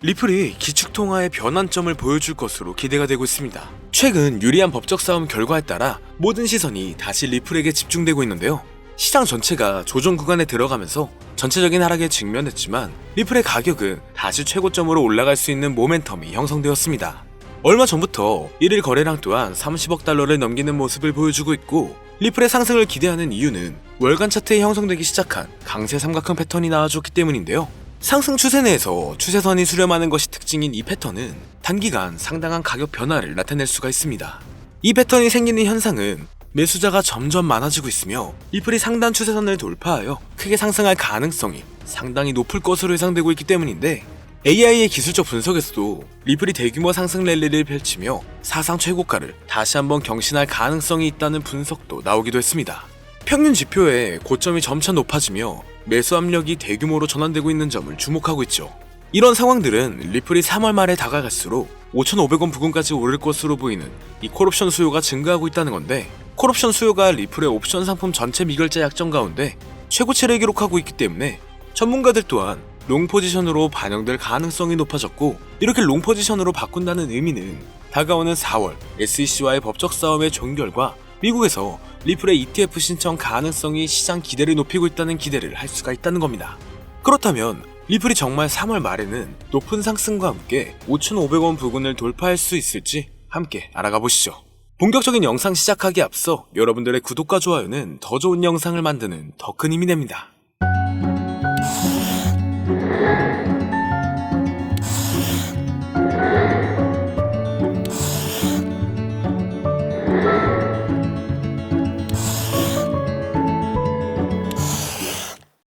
리플이 기축통화의 변환점을 보여줄 것으로 기대가 되고 있습니다. 최근 유리한 법적 싸움 결과에 따라 모든 시선이 다시 리플에게 집중되고 있는데요. 시장 전체가 조정 구간에 들어가면서 전체적인 하락에 직면했지만 리플의 가격은 다시 최고점으로 올라갈 수 있는 모멘텀이 형성되었습니다. 얼마 전부터 1일 거래량 또한 30억 달러를 넘기는 모습을 보여주고 있고, 리플의 상승을 기대하는 이유는 월간 차트에 형성되기 시작한 강세 삼각형 패턴이 나와줬기 때문인데요. 상승 추세 내에서 추세선이 수렴하는 것이 특징인 이 패턴은 단기간 상당한 가격 변화를 나타낼 수가 있습니다. 이 패턴이 생기는 현상은 매수자가 점점 많아지고 있으며 리플이 상단 추세선을 돌파하여 크게 상승할 가능성이 상당히 높을 것으로 예상되고 있기 때문인데, AI의 기술적 분석에서도 리플이 대규모 상승 랠리를 펼치며 사상 최고가를 다시 한번 경신할 가능성이 있다는 분석도 나오기도 했습니다. 평균 지표의 고점이 점차 높아지며 매수 압력이 대규모로 전환되고 있는 점을 주목하고 있죠. 이런 상황들은 리플이 3월 말에 다가갈수록 5,500원 부근까지 오를 것으로 보이는 이 콜옵션 수요가 증가하고 있다는 건데, 콜옵션 수요가 리플의 옵션 상품 전체 미결제 약정 가운데 최고치를 기록하고 있기 때문에 전문가들 또한 롱 포지션으로 반영될 가능성이 높아졌고, 이렇게 롱 포지션으로 바꾼다는 의미는 다가오는 4월 SEC와의 법적 싸움의 종결과 미국에서 리플의 ETF 신청 가능성이 시장 기대를 높이고 있다는 기대를 할 수가 있다는 겁니다. 그렇다면 리플이 정말 3월 말에는 높은 상승과 함께 5,500원 부근을 돌파할 수 있을지 함께 알아가 보시죠. 본격적인 영상 시작하기에 앞서 여러분들의 구독과 좋아요는 더 좋은 영상을 만드는 더 큰 힘이 됩니다.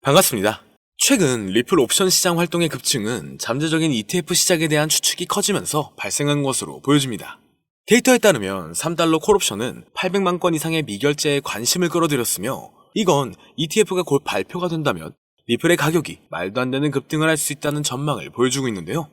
반갑습니다. 최근 리플 옵션 시장 활동의 급증은 잠재적인 ETF 시작에 대한 추측이 커지면서 발생한 것으로 보여집니다. 데이터에 따르면 3달러 콜옵션은 800만 건 이상의 미결제에 관심을 끌어들였으며, 이건 ETF가 곧 발표가 된다면 리플의 가격이 말도 안 되는 급등을 할 수 있다는 전망을 보여주고 있는데요.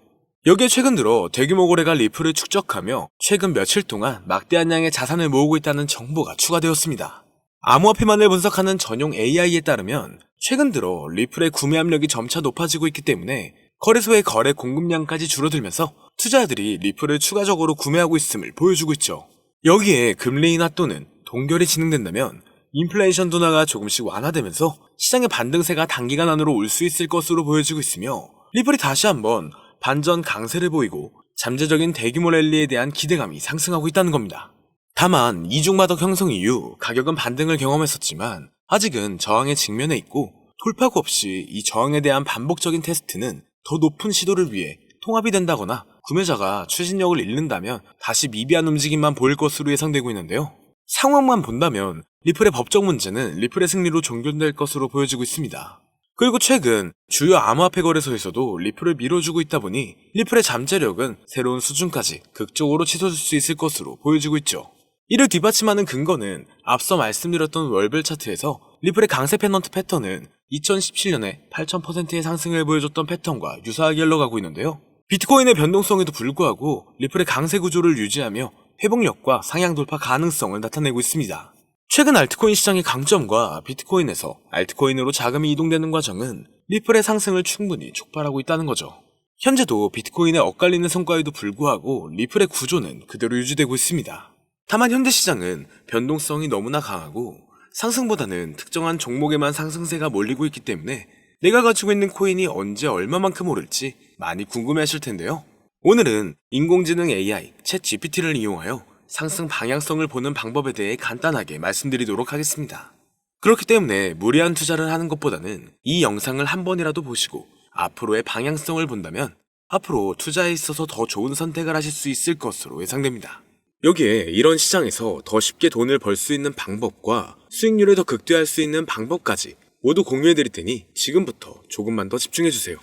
여기에 최근 들어 대규모 거래가 리플을 축적하며 최근 며칠 동안 막대한 양의 자산을 모으고 있다는 정보가 추가되었습니다. 암호화폐만을 분석하는 전용 AI에 따르면 최근 들어 리플의 구매 압력이 점차 높아지고 있기 때문에 거래소의 거래 공급량까지 줄어들면서 투자자들이 리플을 추가적으로 구매하고 있음을 보여주고 있죠. 여기에 금리 인하 또는 동결이 진행된다면 인플레이션 둔화가 조금씩 완화되면서 시장의 반등세가 단기간 안으로 올 수 있을 것으로 보여지고 있으며, 리플이 다시 한번 반전 강세를 보이고 잠재적인 대규모 랠리에 대한 기대감이 상승하고 있다는 겁니다. 다만 이중마덕 형성 이후 가격은 반등을 경험했었지만 아직은 저항에 직면해 있고, 돌파구 없이 이 저항에 대한 반복적인 테스트는 더 높은 시도를 위해 통합이 된다거나 구매자가 추진력을 잃는다면 다시 미비한 움직임만 보일 것으로 예상되고 있는데요. 상황만 본다면 리플의 법적 문제는 리플의 승리로 종결될 것으로 보여지고 있습니다. 그리고 최근 주요 암호화폐 거래소에서도 리플을 밀어주고 있다 보니 리플의 잠재력은 새로운 수준까지 극적으로 치솟을 수 있을 것으로 보여지고 있죠. 이를 뒷받침하는 근거는 앞서 말씀드렸던 월별 차트에서 리플의 강세 페넌트 패턴은 2017년에 8,000%의 상승을 보여줬던 패턴과 유사하게 흘러가고 있는데요. 비트코인의 변동성에도 불구하고 리플의 강세 구조를 유지하며 회복력과 상향 돌파 가능성을 나타내고 있습니다. 최근 알트코인 시장의 강점과 비트코인에서 알트코인으로 자금이 이동되는 과정은 리플의 상승을 충분히 촉발하고 있다는 거죠. 현재도 비트코인의 엇갈리는 성과에도 불구하고 리플의 구조는 그대로 유지되고 있습니다. 다만 현재 시장은 변동성이 너무나 강하고 상승보다는 특정한 종목에만 상승세가 몰리고 있기 때문에 내가 가지고 있는 코인이 언제 얼마만큼 오를지 많이 궁금해하실 텐데요. 오늘은 인공지능 AI 챗 GPT를 이용하여 상승 방향성을 보는 방법에 대해 간단하게 말씀드리도록 하겠습니다. 그렇기 때문에 무리한 투자를 하는 것보다는 이 영상을 한 번이라도 보시고 앞으로의 방향성을 본다면 앞으로 투자에 있어서 더 좋은 선택을 하실 수 있을 것으로 예상됩니다. 여기에 이런 시장에서 더 쉽게 돈을 벌 수 있는 방법과 수익률을 더 극대화할 수 있는 방법까지 모두 공유해드릴 테니 지금부터 조금만 더 집중해주세요.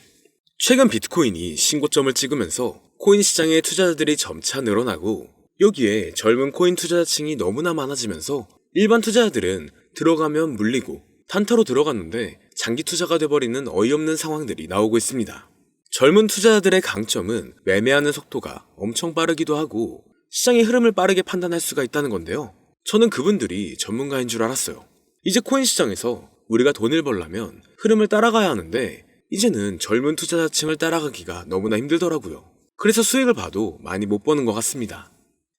최근 비트코인이 신고점을 찍으면서 코인 시장의 투자자들이 점차 늘어나고, 여기에 젊은 코인 투자자층이 너무나 많아지면서 일반 투자자들은 들어가면 물리고 단타로 들어갔는데 장기 투자가 돼버리는 어이없는 상황들이 나오고 있습니다. 젊은 투자자들의 강점은 매매하는 속도가 엄청 빠르기도 하고 시장의 흐름을 빠르게 판단할 수가 있다는 건데요. 저는 그분들이 전문가인 줄 알았어요. 이제 코인 시장에서 우리가 돈을 벌려면 흐름을 따라가야 하는데 이제는 젊은 투자자층을 따라가기가 너무나 힘들더라고요. 그래서 수익을 봐도 많이 못 버는 것 같습니다.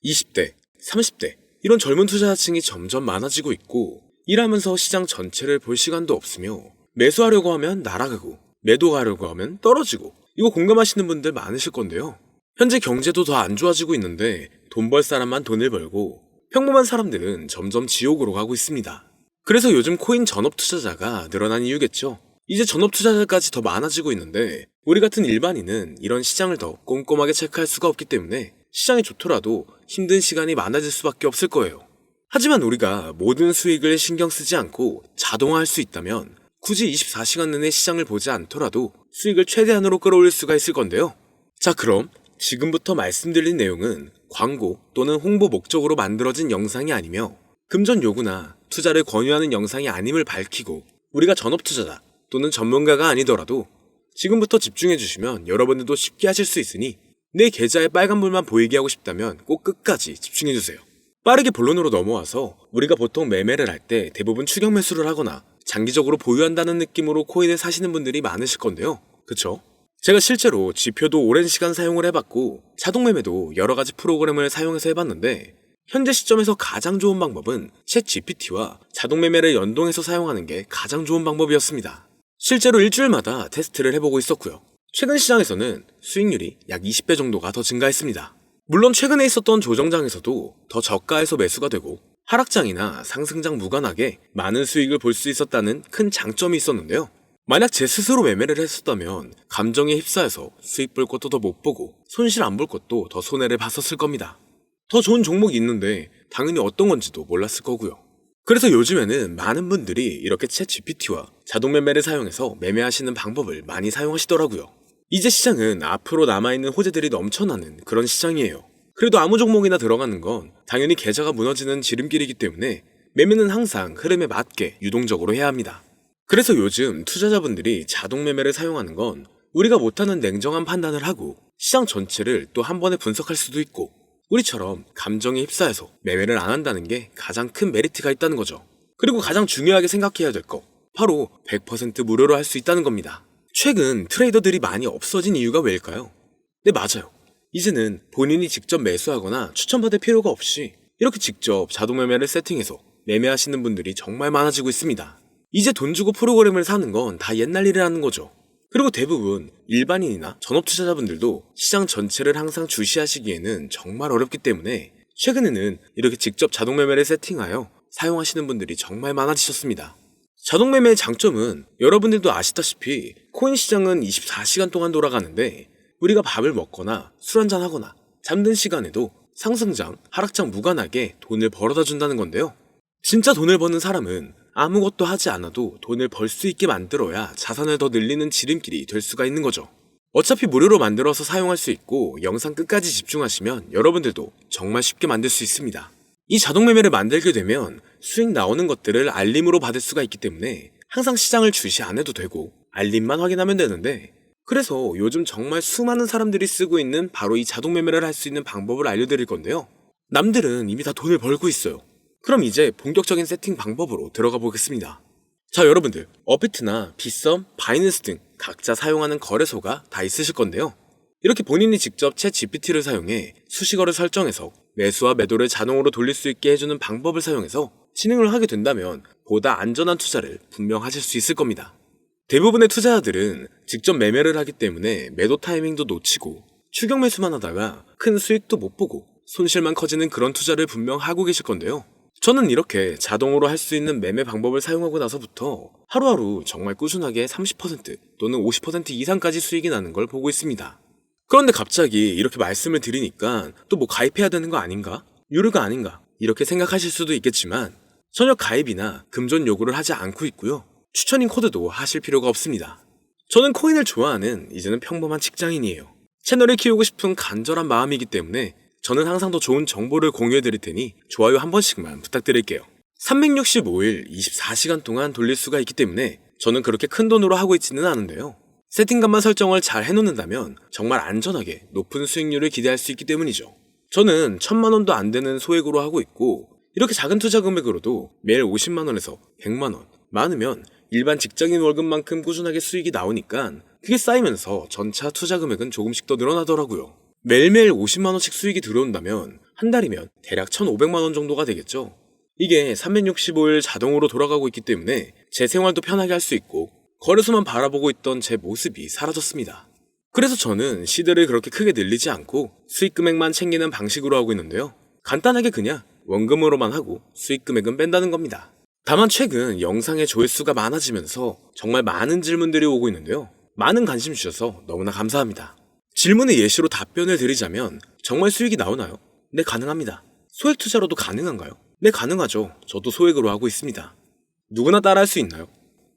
20대, 30대 이런 젊은 투자자층이 점점 많아지고 있고 일하면서 시장 전체를 볼 시간도 없으며 매수하려고 하면 날아가고 매도하려고 하면 떨어지고 이거 공감하시는 분들 많으실 건데요. 현재 경제도 더 안 좋아지고 있는데 돈 벌 사람만 돈을 벌고 평범한 사람들은 점점 지옥으로 가고 있습니다. 그래서 요즘 코인 전업 투자자가 늘어난 이유겠죠. 이제 전업 투자자까지 더 많아지고 있는데 우리 같은 일반인은 이런 시장을 더 꼼꼼하게 체크할 수가 없기 때문에 시장이 좋더라도 힘든 시간이 많아질 수밖에 없을 거예요. 하지만 우리가 모든 수익을 신경 쓰지 않고 자동화할 수 있다면 굳이 24시간 내내 시장을 보지 않더라도 수익을 최대한으로 끌어올릴 수가 있을 건데요. 자, 그럼 지금부터 말씀드린 내용은 광고 또는 홍보 목적으로 만들어진 영상이 아니며 금전 요구나 투자를 권유하는 영상이 아님을 밝히고 우리가 전업 투자자 또는 전문가가 아니더라도 지금부터 집중해 주시면 여러분들도 쉽게 하실 수 있으니 내 계좌에 빨간불만 보이게 하고 싶다면 꼭 끝까지 집중해 주세요. 빠르게 본론으로 넘어와서 우리가 보통 매매를 할 때 대부분 추격 매수를 하거나 장기적으로 보유한다는 느낌으로 코인을 사시는 분들이 많으실 건데요. 그쵸? 제가 실제로 지표도 오랜 시간 사용을 해봤고 자동 매매도 여러 가지 프로그램을 사용해서 해봤는데 현재 시점에서 가장 좋은 방법은 챗 GPT와 자동 매매를 연동해서 사용하는 게 가장 좋은 방법이었습니다. 실제로 일주일마다 테스트를 해보고 있었고요. 최근 시장에서는 수익률이 약 20배 정도가 더 증가했습니다. 물론 최근에 있었던 조정장에서도 더 저가에서 매수가 되고 하락장이나 상승장 무관하게 많은 수익을 볼 수 있었다는 큰 장점이 있었는데요. 만약 제 스스로 매매를 했었다면 감정에 휩싸여서 수익 볼 것도 더 못 보고 손실 안 볼 것도 더 손해를 봤었을 겁니다. 더 좋은 종목이 있는데 당연히 어떤 건지도 몰랐을 거고요. 그래서 요즘에는 많은 분들이 이렇게 챗 GPT와 자동 매매를 사용해서 매매하시는 방법을 많이 사용하시더라고요. 이제 시장은 앞으로 남아있는 호재들이 넘쳐나는 그런 시장이에요. 그래도 아무 종목이나 들어가는 건 당연히 계좌가 무너지는 지름길이기 때문에 매매는 항상 흐름에 맞게 유동적으로 해야 합니다. 그래서 요즘 투자자분들이 자동 매매를 사용하는 건 우리가 못하는 냉정한 판단을 하고 시장 전체를 또 한 번에 분석할 수도 있고 우리처럼 감정에 휩싸여서 매매를 안 한다는 게 가장 큰 메리트가 있다는 거죠. 그리고 가장 중요하게 생각해야 될 거 바로 100% 무료로 할 수 있다는 겁니다. 최근 트레이더들이 많이 없어진 이유가 왜일까요? 네, 맞아요. 이제는 본인이 직접 매수하거나 추천받을 필요가 없이 이렇게 직접 자동 매매를 세팅해서 매매하시는 분들이 정말 많아지고 있습니다. 이제 돈 주고 프로그램을 사는 건 다 옛날 일이라는 거죠. 그리고 대부분 일반인이나 전업 투자자분들도 시장 전체를 항상 주시하시기에는 정말 어렵기 때문에 최근에는 이렇게 직접 자동 매매를 세팅하여 사용하시는 분들이 정말 많아지셨습니다. 자동 매매의 장점은 여러분들도 아시다시피 코인 시장은 24시간 동안 돌아가는데 우리가 밥을 먹거나 술 한잔 하거나 잠든 시간에도 상승장, 하락장 무관하게 돈을 벌어다 준다는 건데요. 진짜 돈을 버는 사람은 아무것도 하지 않아도 돈을 벌 수 있게 만들어야 자산을 더 늘리는 지름길이 될 수가 있는 거죠. 어차피 무료로 만들어서 사용할 수 있고 영상 끝까지 집중하시면 여러분들도 정말 쉽게 만들 수 있습니다. 이 자동 매매를 만들게 되면 수익 나오는 것들을 알림으로 받을 수가 있기 때문에 항상 시장을 주시 안 해도 되고 알림만 확인하면 되는데 그래서 요즘 정말 수많은 사람들이 쓰고 있는 바로 이 자동 매매를 할 수 있는 방법을 알려드릴 건데요. 남들은 이미 다 돈을 벌고 있어요. 그럼 이제 본격적인 세팅 방법으로 들어가 보겠습니다. 자, 여러분들 업비트나 빗썸, 바이낸스 등 각자 사용하는 거래소가 다 있으실 건데요. 이렇게 본인이 직접 챗 GPT를 사용해 수식어를 설정해서 매수와 매도를 자동으로 돌릴 수 있게 해주는 방법을 사용해서 진행을 하게 된다면 보다 안전한 투자를 분명 하실 수 있을 겁니다. 대부분의 투자자들은 직접 매매를 하기 때문에 매도 타이밍도 놓치고 추격 매수만 하다가 큰 수익도 못 보고 손실만 커지는 그런 투자를 분명 하고 계실 건데요. 저는 이렇게 자동으로 할 수 있는 매매 방법을 사용하고 나서부터 하루하루 정말 꾸준하게 30% 또는 50% 이상까지 수익이 나는 걸 보고 있습니다. 그런데 갑자기 이렇게 말씀을 드리니까 또 뭐 가입해야 되는 거 아닌가? 유료가 아닌가? 이렇게 생각하실 수도 있겠지만 전혀 가입이나 금전 요구를 하지 않고 있고요. 추천인 코드도 하실 필요가 없습니다. 저는 코인을 좋아하는 이제는 평범한 직장인이에요. 채널을 키우고 싶은 간절한 마음이기 때문에 저는 항상 더 좋은 정보를 공유해 드릴 테니 좋아요 한 번씩만 부탁드릴게요. 365일 24시간 동안 돌릴 수가 있기 때문에 저는 그렇게 큰 돈으로 하고 있지는 않은데요. 세팅값만 설정을 잘 해놓는다면 정말 안전하게 높은 수익률을 기대할 수 있기 때문이죠. 저는 1000만원도 안 되는 소액으로 하고 있고 이렇게 작은 투자 금액으로도 매일 50만원에서 100만원, 많으면 일반 직장인 월급만큼 꾸준하게 수익이 나오니까 그게 쌓이면서 전차 투자 금액은 조금씩 더 늘어나더라고요. 매일매일 50만원씩 수익이 들어온다면 한 달이면 대략 1,500만원 정도가 되겠죠. 이게 365일 자동으로 돌아가고 있기 때문에 제 생활도 편하게 할 수 있고 거래소만 바라보고 있던 제 모습이 사라졌습니다. 그래서 저는 시드를 그렇게 크게 늘리지 않고 수익 금액만 챙기는 방식으로 하고 있는데요. 간단하게 그냥 원금으로만 하고 수익 금액은 뺀다는 겁니다. 다만 최근 영상의 조회수가 많아지면서 정말 많은 질문들이 오고 있는데요. 많은 관심 주셔서 너무나 감사합니다. 질문의 예시로 답변을 드리자면 정말 수익이 나오나요? 네, 가능합니다. 소액 투자로도 가능한가요? 네, 가능하죠. 저도 소액으로 하고 있습니다. 누구나 따라할 수 있나요?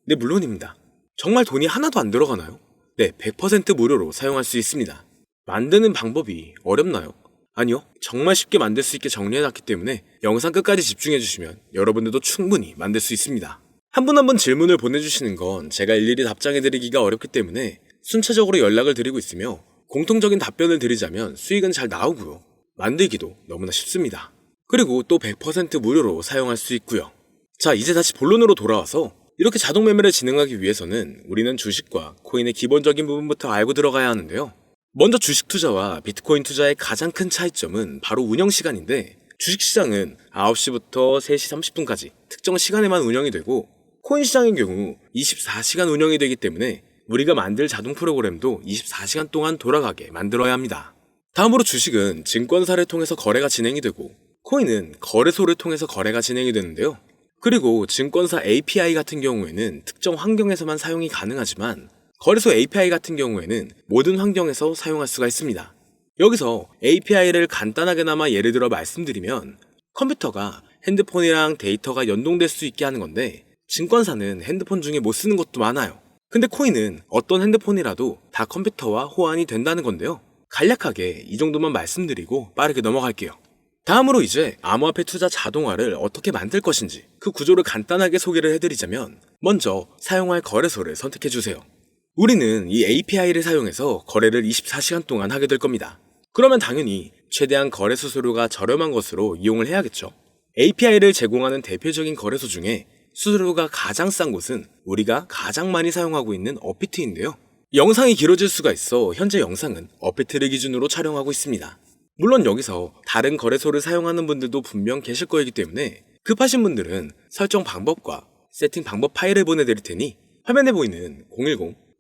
네, 물론입니다. 정말 돈이 하나도 안 들어가나요? 네, 100% 무료로 사용할 수 있습니다. 만드는 방법이 어렵나요? 아니요, 정말 쉽게 만들 수 있게 정리해놨기 때문에 영상 끝까지 집중해주시면 여러분들도 충분히 만들 수 있습니다. 한 분 한 분 질문을 보내주시는 건 제가 일일이 답장해드리기가 어렵기 때문에 순차적으로 연락을 드리고 있으며 공통적인 답변을 드리자면 수익은 잘 나오고요. 만들기도 너무나 쉽습니다. 그리고 또 100% 무료로 사용할 수 있고요. 자, 이제 다시 본론으로 돌아와서 이렇게 자동 매매를 진행하기 위해서는 우리는 주식과 코인의 기본적인 부분부터 알고 들어가야 하는데요. 먼저 주식 투자와 비트코인 투자의 가장 큰 차이점은 바로 운영 시간인데, 주식시장은 9시부터 3시 30분까지 특정 시간에만 운영이 되고, 코인 시장의 경우 24시간 운영이 되기 때문에 우리가 만들 자동 프로그램도 24시간 동안 돌아가게 만들어야 합니다. 다음으로 주식은 증권사를 통해서 거래가 진행이 되고, 코인은 거래소를 통해서 거래가 진행이 되는데요. 그리고 증권사 API 같은 경우에는 특정 환경에서만 사용이 가능하지만 거래소 API 같은 경우에는 모든 환경에서 사용할 수가 있습니다. 여기서 API를 간단하게나마 예를 들어 말씀드리면 컴퓨터가 핸드폰이랑 데이터가 연동될 수 있게 하는 건데, 증권사는 핸드폰 중에 못 쓰는 것도 많아요. 근데 코인은 어떤 핸드폰이라도 다 컴퓨터와 호환이 된다는 건데요. 간략하게 이 정도만 말씀드리고 빠르게 넘어갈게요. 다음으로 이제 암호화폐 투자 자동화를 어떻게 만들 것인지 그 구조를 간단하게 소개를 해드리자면, 먼저 사용할 거래소를 선택해주세요. 우리는 이 API를 사용해서 거래를 24시간 동안 하게 될 겁니다. 그러면 당연히 최대한 거래 수수료가 저렴한 것으로 이용을 해야겠죠. API를 제공하는 대표적인 거래소 중에 수수료가 가장 싼 곳은 우리가 가장 많이 사용하고 있는 업비트인데요. 영상이 길어질 수가 있어 현재 영상은 업비트를 기준으로 촬영하고 있습니다. 물론 여기서 다른 거래소를 사용하는 분들도 분명 계실 거이기 때문에 급하신 분들은 설정 방법과 세팅 방법 파일을 보내드릴 테니 화면에 보이는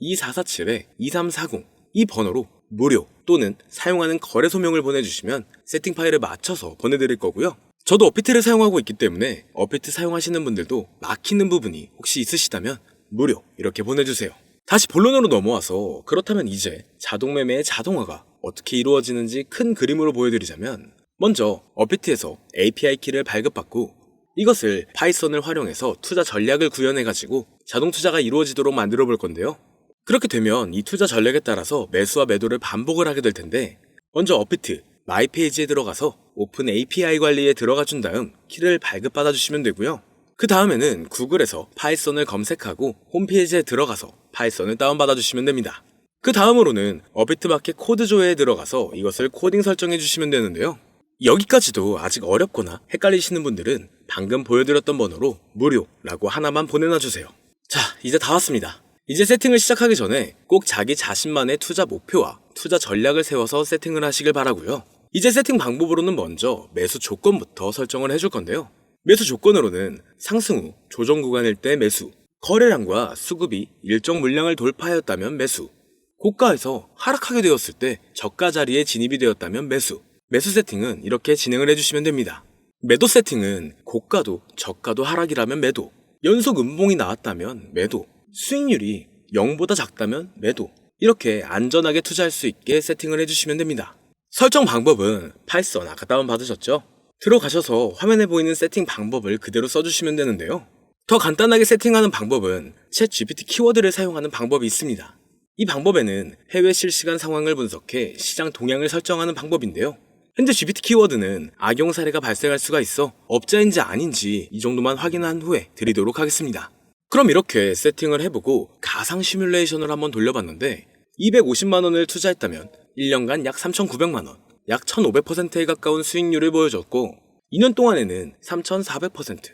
010-2447-2340 이 번호로 무료 또는 사용하는 거래소명을 보내주시면 세팅 파일을 맞춰서 보내드릴 거고요. 저도 업비트를 사용하고 있기 때문에 업비트 사용하시는 분들도 막히는 부분이 혹시 있으시다면 무료 이렇게 보내주세요. 다시 본론으로 넘어와서 그렇다면 이제 자동매매의 자동화가 어떻게 이루어지는지 큰 그림으로 보여드리자면, 먼저 업비트에서 API 키를 발급받고 이것을 파이썬을 활용해서 투자 전략을 구현해가지고 자동 투자가 이루어지도록 만들어 볼 건데요. 그렇게 되면 이 투자 전략에 따라서 매수와 매도를 반복을 하게 될 텐데, 먼저 업비트 마이 페이지에 들어가서 오픈 API 관리에 들어가 준 다음 키를 발급받아 주시면 되고요. 그 다음에는 구글에서 파이썬을 검색하고 홈페이지에 들어가서 파이썬을 다운받아 주시면 됩니다. 그 다음으로는 업비트 마켓 코드 조회에 들어가서 이것을 코딩 설정해 주시면 되는데요. 여기까지도 아직 어렵거나 헷갈리시는 분들은 방금 보여드렸던 번호로 무료라고 하나만 보내놔 주세요. 자, 이제 다 왔습니다. 이제 세팅을 시작하기 전에 꼭 자기 자신만의 투자 목표와 투자 전략을 세워서 세팅을 하시길 바라고요. 이제 세팅 방법으로는 먼저 매수 조건부터 설정을 해줄 건데요. 매수 조건으로는 상승 후 조정 구간일 때 매수, 거래량과 수급이 일정 물량을 돌파하였다면 매수, 고가에서 하락하게 되었을 때 저가 자리에 진입이 되었다면 매수, 매수 세팅은 이렇게 진행을 해주시면 됩니다. 매도 세팅은 고가도 저가도 하락이라면 매도, 연속 음봉이 나왔다면 매도, 수익률이 0보다 작다면 매도, 이렇게 안전하게 투자할 수 있게 세팅을 해주시면 됩니다. 설정 방법은 파이썬 아까 다운받으셨죠? 들어가셔서 화면에 보이는 세팅 방법을 그대로 써주시면 되는데요. 더 간단하게 세팅하는 방법은 챗 GPT 키워드를 사용하는 방법이 있습니다. 이 방법에는 해외 실시간 상황을 분석해 시장 동향을 설정하는 방법인데요. 현재 GPT 키워드는 악용 사례가 발생할 수가 있어 업자인지 아닌지 이 정도만 확인한 후에 드리도록 하겠습니다. 그럼 이렇게 세팅을 해보고 가상 시뮬레이션을 한번 돌려봤는데 250만원을 투자했다면 1년간 약 3,900만원, 약 1,500%에 가까운 수익률을 보여줬고 2년 동안에는 3,400%,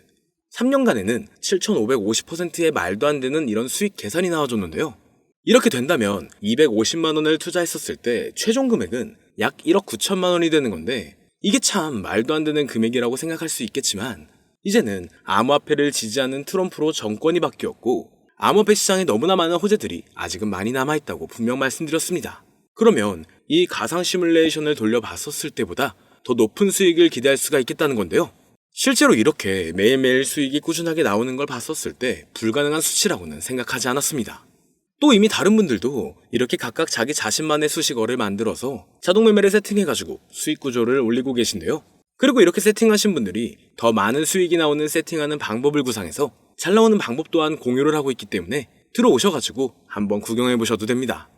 3년간에는 7,550%의 말도 안 되는 이런 수익 계산이 나와줬는데요. 이렇게 된다면 250만 원을 투자했었을 때 최종 금액은 약 1억 9천만 원이 되는 건데, 이게 참 말도 안 되는 금액이라고 생각할 수 있겠지만, 이제는 암호화폐를 지지하는 트럼프로 정권이 바뀌었고 암호화폐 시장에 너무나 많은 호재들이 아직은 많이 남아있다고 분명 말씀드렸습니다. 그러면 이 가상 시뮬레이션을 돌려봤었을 때보다 더 높은 수익을 기대할 수가 있겠다는 건데요. 실제로 이렇게 매일매일 수익이 꾸준하게 나오는 걸 봤었을 때 불가능한 수치라고는 생각하지 않았습니다. 또 이미 다른 분들도 이렇게 각각 자기 자신만의 수식어를 만들어서 자동매매를 세팅해가지고 수익 구조를 올리고 계신데요. 그리고 이렇게 세팅하신 분들이 더 많은 수익이 나오는 세팅하는 방법을 구상해서 잘 나오는 방법 또한 공유를 하고 있기 때문에 들어오셔가지고 한번 구경해보셔도 됩니다.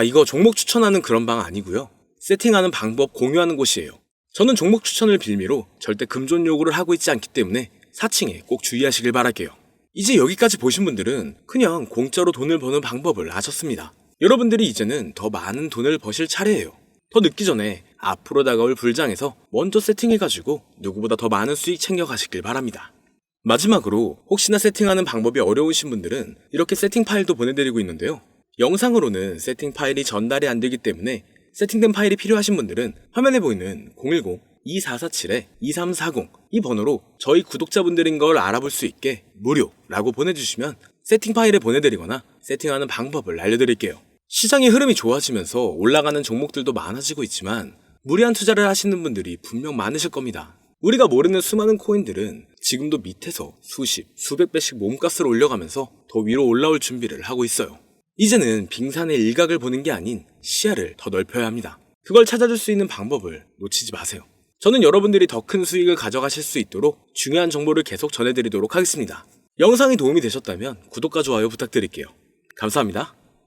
이거 종목 추천하는 그런 방 아니고요. 세팅하는 방법 공유하는 곳이에요. 저는 종목 추천을 빌미로 절대 금전 요구를 하고 있지 않기 때문에 사칭에 꼭 주의하시길 바랄게요. 이제 여기까지 보신 분들은 그냥 공짜로 돈을 버는 방법을 아셨습니다. 여러분들이 이제는 더 많은 돈을 버실 차례예요. 더 늦기 전에 앞으로 다가올 불장에서 먼저 세팅해가지고 누구보다 더 많은 수익 챙겨가시길 바랍니다. 마지막으로 혹시나 세팅하는 방법이 어려우신 분들은 이렇게 세팅 파일도 보내드리고 있는데요. 영상으로는 세팅 파일이 전달이 안 되기 때문에 세팅된 파일이 필요하신 분들은 화면에 보이는 010-2447-2340 이 번호로 저희 구독자분들인 걸 알아볼 수 있게 무료라고 보내주시면 세팅 파일을 보내드리거나 세팅하는 방법을 알려드릴게요. 시장의 흐름이 좋아지면서 올라가는 종목들도 많아지고 있지만 무리한 투자를 하시는 분들이 분명 많으실 겁니다. 우리가 모르는 수많은 코인들은 지금도 밑에서 수십, 수백 배씩 몸값을 올려가면서 더 위로 올라올 준비를 하고 있어요. 이제는 빙산의 일각을 보는 게 아닌 시야를 더 넓혀야 합니다. 그걸 찾아줄 수 있는 방법을 놓치지 마세요. 저는 여러분들이 더 큰 수익을 가져가실 수 있도록 중요한 정보를 계속 전해드리도록 하겠습니다. 영상이 도움이 되셨다면 구독과 좋아요 부탁드릴게요. 감사합니다.